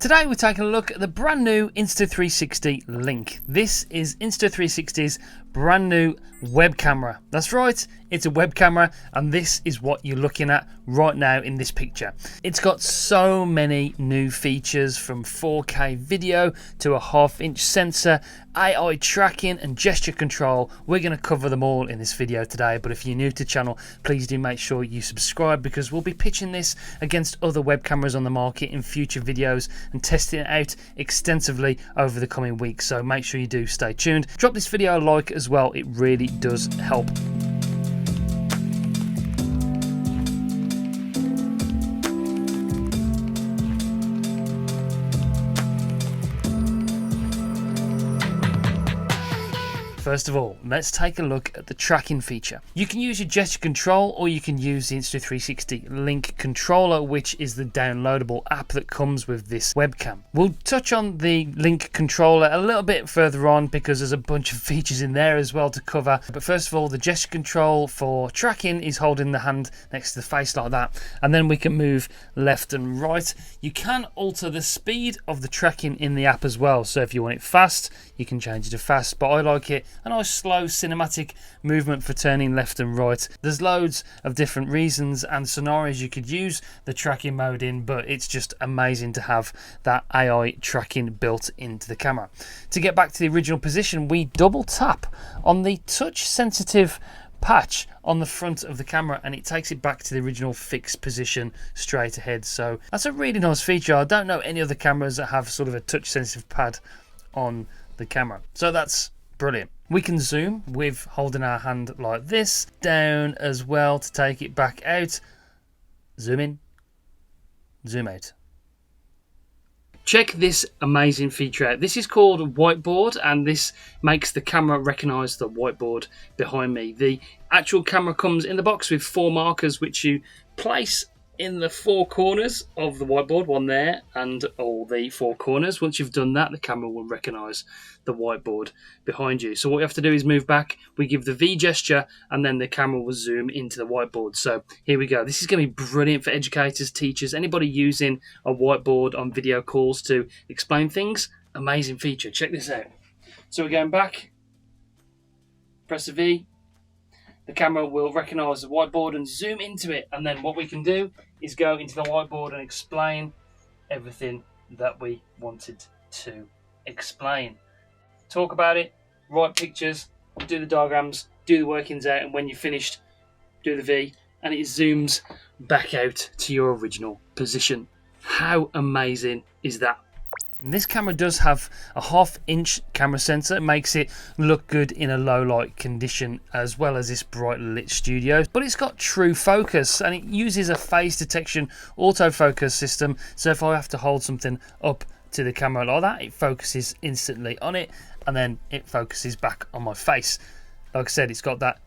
Today we're taking a look at the brand new Insta360 LINK. This is Insta360's brand new web camera. That's right, it's a web camera, and this is what you're looking at right now in this picture. It's got so many new features, from 4K video to a 1/2-inch sensor, AI tracking and gesture control. We're going to cover them all in this video today, but if you're new to the channel, please do make sure you subscribe, because we'll be pitching this against other web cameras on the market in future videos and testing it out extensively over the coming weeks. So make sure you do stay tuned. Drop this video a like as well, it really does help. First of all, let's take a look at the tracking feature. You can use your gesture control, or you can use the Insta360 LINK controller, which is the downloadable app that comes with this webcam. We'll touch on the LINK controller a little bit further on, because there's a bunch of features in there as well to cover. But first of all, the gesture control for tracking is holding the hand next to the face like that, and then we can move left and right. You can alter the speed of the tracking in the app as well, so if you want it fast, you can change it to fast, but I like it a nice slow cinematic movement for turning left and right. There's loads of different reasons and scenarios you could use the tracking mode in, but it's just amazing to have that AI tracking built into the camera. To get back to the original position, we double tap on the touch sensitive patch on the front of the camera, and it takes it back to the original fixed position straight ahead. So that's a really nice feature. I don't know any other cameras that have sort of a touch sensitive pad on the camera, so that's brilliant. We can zoom with holding our hand like this, down as well to take it back out. Zoom in, zoom out. Check this amazing feature out. This is called WHITEBOARD, and this makes the camera recognize the whiteboard behind me. The actual camera comes in the box with 4 markers, which you place in the 4 corners of the whiteboard, one there and all the 4 corners. Once you've done that, the camera will recognize the whiteboard behind you. So what you have to do is move back, we give the V gesture, and then the camera will zoom into the whiteboard. So here we go. This is going to be brilliant for educators, teachers, anybody using a whiteboard on video calls to explain things. Amazing feature. Check this out. So we're going back, press the V, the camera will recognise the whiteboard and zoom into it, and then what we can do is go into the whiteboard and explain everything that we wanted to explain. Talk about it, write pictures, do the diagrams, do the workings out, and when you're finished, do the V, and it zooms back out to your original position. How amazing is that? And this camera does have a 1/2-inch camera sensor. It makes it look good in a low light condition, as well as this bright lit studio. But it's got true focus, and it uses a phase detection autofocus system. So if I have to hold something up to the camera like that, it focuses instantly on it, and then it focuses back on my face. Like I said, it's got that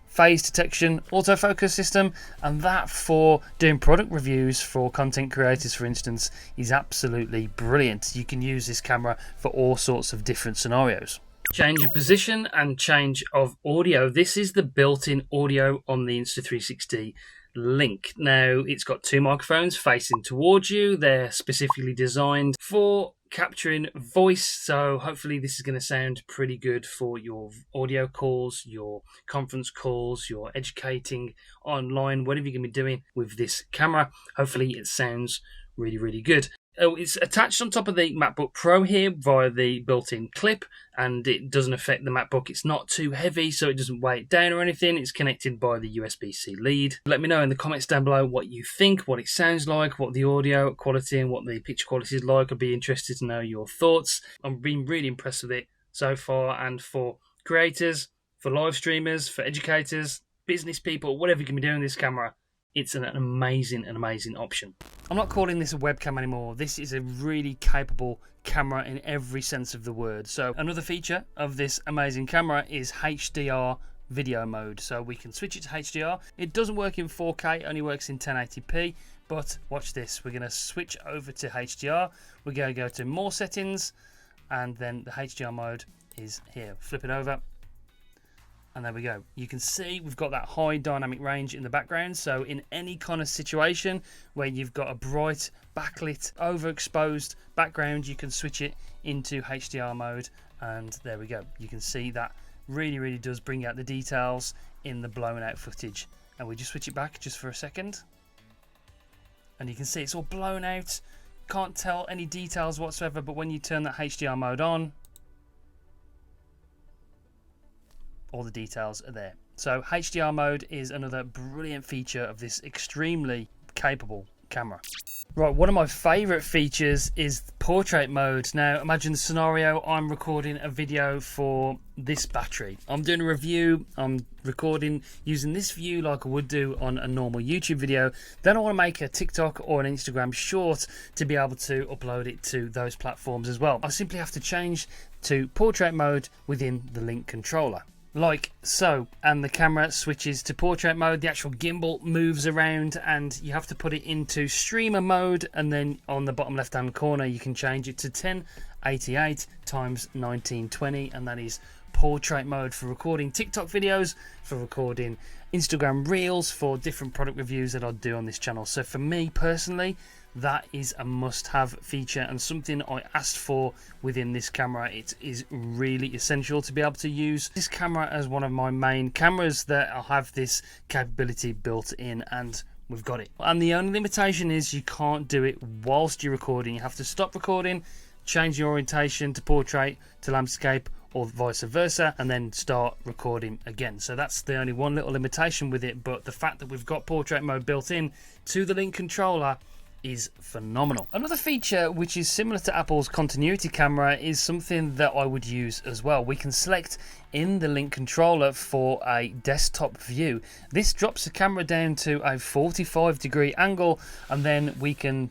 phase detection autofocus system, and that for doing product reviews for content creators, for instance, is absolutely brilliant. You can use this camera for all sorts of different scenarios. Change of position and change of audio. This is the built-in audio on the Insta360 LINK. Now, it's got 2 microphones facing towards you. They're specifically designed for capturing voice, so hopefully this is going to sound pretty good for your audio calls, your conference calls, your educating online, whatever you're going to be doing with this camera. Hopefully it sounds really good. It's attached on top of the MacBook Pro here via the built-in clip, and it doesn't affect the MacBook. It's not too heavy, so it doesn't weigh it down or anything. It's connected by the USB-C lead. Let me know in the comments down below what you think, what it sounds like, what the audio quality and what the picture quality is like. I'd be interested to know your thoughts. I've been really impressed with it so far, and for creators, for live streamers, for educators, business people, whatever you can be doing with this camera, it's an amazing option. I'm not calling this a webcam anymore. This is a really capable camera in every sense of the word. So another feature of this amazing camera is HDR video mode. So we can switch it to HDR. It doesn't work in 4K, it only works in 1080p. But watch this. We're going to switch over to HDR. We're going to go to more settings, and then the HDR mode is here. Flip it over. And there we go. You can see we've got that high dynamic range in the background. So in any kind of situation where you've got a bright, backlit, overexposed background, you can switch it into HDR mode. And there we go. You can see that really does bring out the details in the blown out footage. And we just switch it back just for a second. And you can see it's all blown out. Can't tell any details whatsoever, but when you turn that HDR mode on, all the details are there. So HDR mode is another brilliant feature of this extremely capable camera. Right, one of my favorite features is portrait mode. Now imagine the scenario, I'm recording a video for this battery. I'm doing a review, I'm recording using this view like I would do on a normal YouTube video. Then I want to make a TikTok or an Instagram short to be able to upload it to those platforms as well. I simply have to change to portrait mode within the Link controller. Like so, and the camera switches to portrait mode. The actual gimbal moves around and you have to put it into streamer mode, and then on the bottom left hand corner you can change it to 1088 times 1920, and that is portrait mode for recording TikTok videos, for recording Instagram reels, for different product reviews that I'll do on this channel. So for me personally, that is a must-have feature and something I asked for within this camera. It is really essential to be able to use this camera as one of my main cameras that I have this capability built in, and we've got it. And the only limitation is you can't do it whilst you're recording. You have to stop recording, change the orientation to portrait, to landscape, or vice versa, and then start recording again. So that's the only one little limitation with it, but the fact that we've got portrait mode built in to the Link controller is phenomenal. Another feature which is similar to Apple's continuity camera is something that I would use as well. We can select in the Link controller for a desktop view. This drops the camera down to a 45-degree angle, and then we can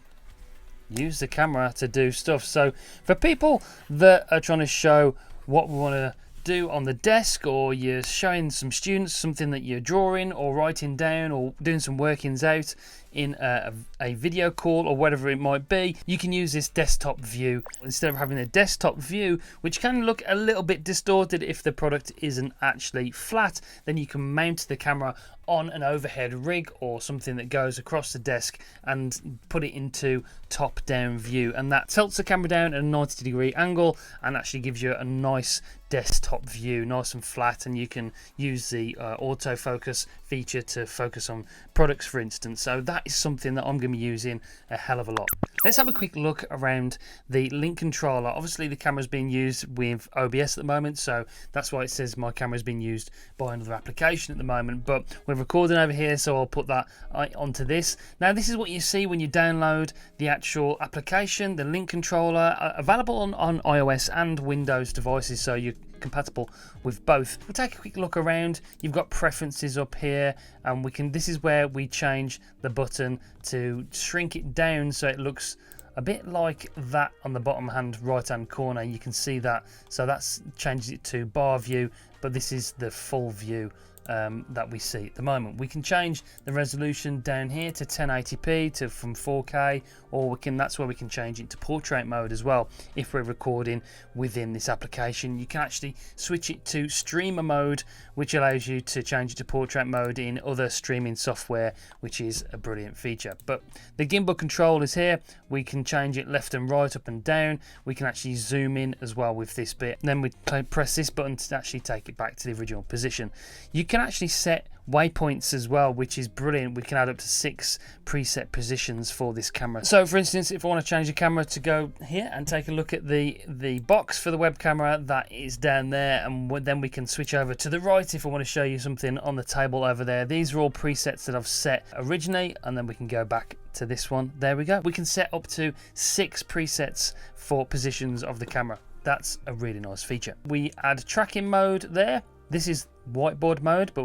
use the camera to do stuff. So for people that are trying to show what we want to do on the desk, or you're showing some students something that you're drawing or writing down or doing some workings out in a video call or whatever it might be, you can use this desktop view instead of having a desktop view, which can look a little bit distorted if the product isn't actually flat. Then you can mount the camera on an overhead rig or something that goes across the desk and put it into top down view, and that tilts the camera down at a 90-degree angle and actually gives you a nice desktop view, nice and flat, and you can use the autofocus feature to focus on products, for instance. So that is something that I'm going to be using a hell of a lot. Let's have a quick look around the Link controller. Obviously the camera's being used with OBS at the moment, so that's why it says my camera's been used by another application at the moment, but we're recording over here, so I'll put that onto this. Now this is what you see when you download the actual application, the Link controller, available on iOS and Windows devices, so you're compatible with both. We'll take a quick look around. You've got preferences up here, and this is where we change the button to shrink it down so it looks a bit like that on the bottom right hand corner. You can see that, so that's changes it to bar view, but this is the full view that we see at the moment. We can change the resolution down here to 1080p from 4K, or that's where we can change it to portrait mode as well. If we're recording within this application, you can actually switch it to streamer mode, which allows you to change it to portrait mode in other streaming software, which is a brilliant feature. But the gimbal control is here. We can change it left and right, up and down. We can actually zoom in as well with this bit. And then we press this button to actually take it back to the original position. You can actually set waypoints as well, which is brilliant. We can add up to 6 preset positions for this camera. So for instance, if I want to change the camera to go here and take a look at the box for the web camera, that is down there, and then we can switch over to the right if I want to show you something on the table over there. These are all presets that I've set originally, and then we can go back to this one. There we go. We can set up to 6 presets for positions of the camera. That's a really nice feature. We add tracking mode there. This is whiteboard mode, but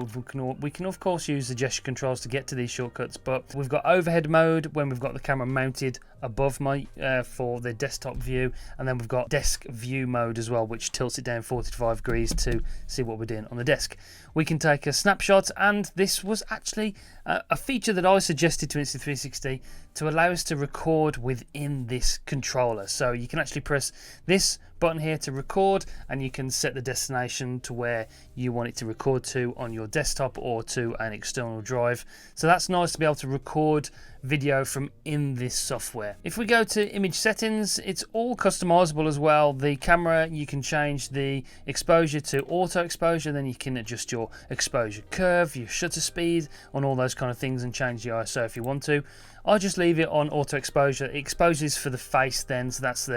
we can of course use the gesture controls to get to these shortcuts. But we've got overhead mode when we've got the camera mounted above for the desktop view, and then we've got desk view mode as well, which tilts it down 45 degrees to see what we're doing on the desk. We can take a snapshot, and this was actually a feature that I suggested to Insta360 to allow us to record within this controller. So you can actually press this button here to record, and you can set the destination to where you want it to record to on your desktop or to an external drive. So that's nice to be able to record video from in this software. If we go to image settings, it's all customizable as well. The camera, you can change the exposure to auto exposure, then you can adjust your exposure curve, your shutter speed, on all those kind of things, and change the ISO if you want to. I just leave it on auto exposure. It exposes for the face then, so that's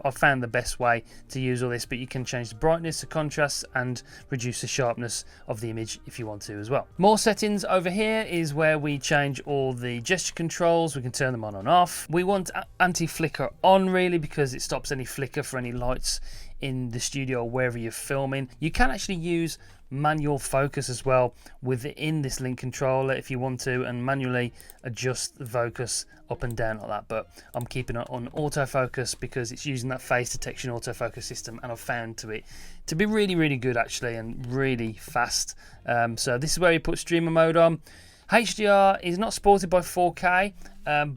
I've found the best way to use all this, but you can change the brightness, the contrast, and reduce the sharpness of the image if you want to as well. More settings over here is where we change all the gesture controls. We can turn them on and off. We want anti-flicker on really, because it stops any flicker for any lights in the studio or wherever you're filming. You can actually use manual focus as well within this link controller if you want to, and manually adjust the focus up and down like that, but I'm keeping it on autofocus because it's using that face detection autofocus system, and I've found it to be really good actually, and really fast. So this is where you put streamer mode on. HDR is not supported by 4K,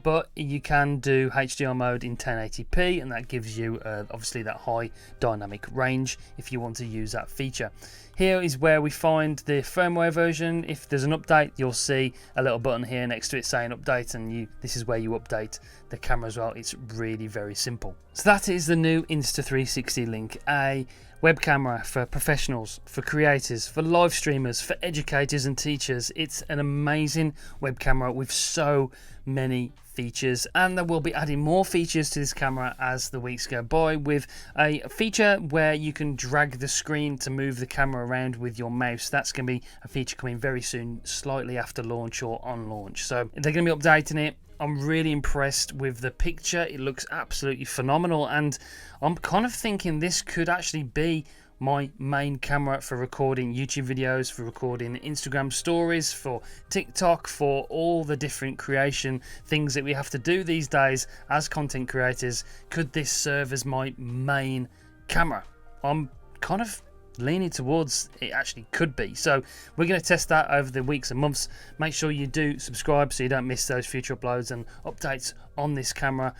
but you can do HDR mode in 1080p, and that gives you obviously that high dynamic range if you want to use that feature. Here is where we find the firmware version. If there's an update, you'll see a little button here next to it saying update, and this is where you update the camera as well. It's really very simple. So that is the new Insta360 Link, a web camera for professionals, for creators, for live streamers, for educators and teachers. It's an amazing web camera with so many features, and there will be adding more features to this camera as the weeks go by, with a feature where you can drag the screen to move the camera around with your mouse. That's going to be a feature coming very soon, slightly after launch or on launch. So they're going to be updating it. I'm really impressed with the picture. It looks absolutely phenomenal, and I'm kind of thinking this could actually be my main camera for recording YouTube videos, for recording Instagram stories, for TikTok, for all the different creation things that we have to do these days as content creators. Could this serve as my main camera? I'm kind of leaning towards it actually could be. So we're going to test that over the weeks and months. Make sure you do subscribe so you don't miss those future uploads and updates on this camera.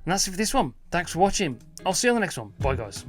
And that's it for this one. Thanks for watching. I'll see you on the next one. Bye guys.